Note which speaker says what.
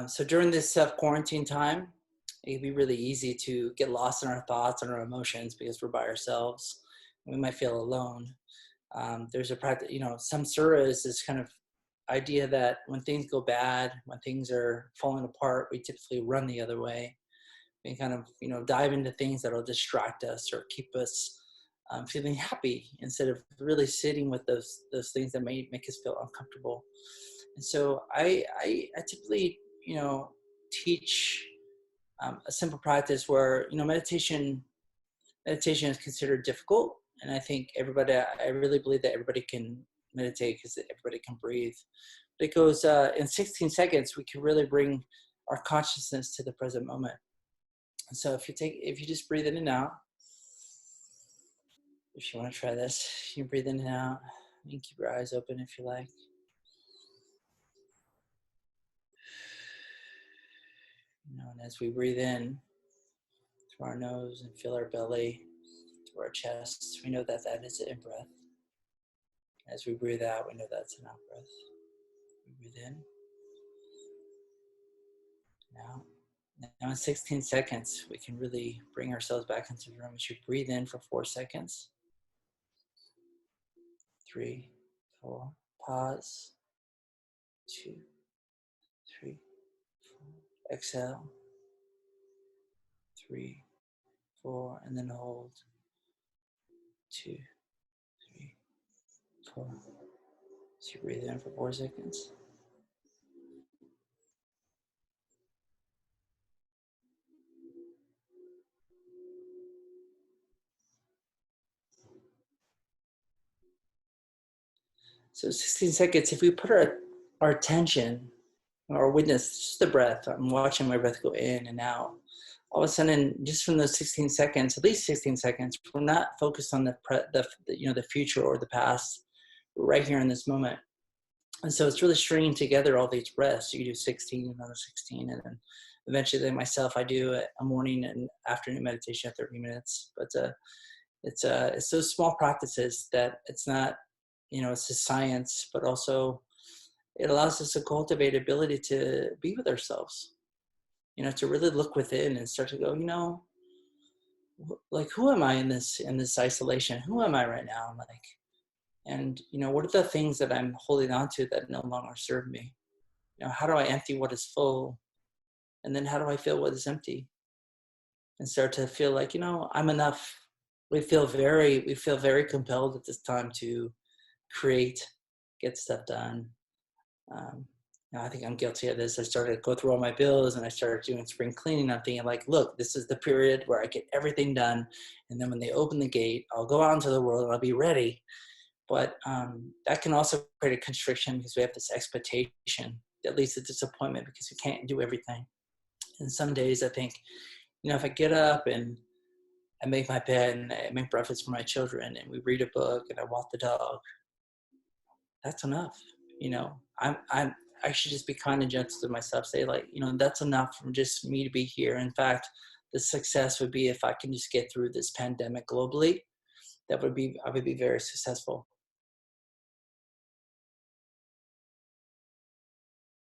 Speaker 1: So during this self-quarantine time, it can be really easy to get lost in our thoughts and our emotions because we're by ourselves. We might feel alone. There's a practice, some surahs is kind of idea that when things go bad, when things are falling apart, we typically run the other way. We kind of, dive into things that'll distract us or keep us feeling happy instead of really sitting with those things that may make us feel uncomfortable. And so I typically, teach a simple practice where meditation is considered difficult, and I think I really believe that everybody can meditate because everybody can breathe. But it goes in 16 seconds. We can really bring our consciousness to the present moment. And so if you just breathe in and out, if you want to try this, you can breathe in and out. You can keep your eyes open if you like. And as we breathe in through our nose and fill our belly, through our chest, we know that that is an in-breath. As we breathe out, we know that's an out-breath. We breathe in, out. Now in 16 seconds, we can really bring ourselves back into the room. We should breathe in for 4 seconds. 3, 4, pause. 2, 3, 4, exhale. 3, 4, and then hold. 2, 3, 4. So you breathe in for 4 seconds. So 16 seconds, if we put our attention or witness just the breath, I'm watching my breath go in and out. All of a sudden, just from those 16 seconds, at least 16 seconds, we're not focused on the future or the past. We're right here in this moment. And so it's really stringing together all these breaths. You can do 16, another 16, and then eventually myself, I do a morning and afternoon meditation at 30 minutes. But it's those small practices that it's not, it's a science, but also it allows us to cultivate ability to be with ourselves, to really look within and start to go, like, who am I in this isolation? Who am I right now? Like, and, what are the things that I'm holding on to that no longer serve me? How do I empty what is full? And then how do I fill what is empty? And start to feel like, I'm enough. We feel very compelled at this time to create, get stuff done. Um, I think I'm guilty of this. I started to go through all my bills and I started doing spring cleaning. I'm thinking like, look, this is the period where I get everything done. And then when they open the gate, I'll go out into the world and I'll be ready. But that can also create a constriction because we have this expectation that leads to disappointment because we can't do everything. And some days I think, if I get up and I make my bed and I make breakfast for my children and we read a book and I walk the dog, that's enough. I should just be kind and gentle to myself, say like, that's enough from just me to be here. In fact, the success would be if I can just get through this pandemic globally, I would be very successful.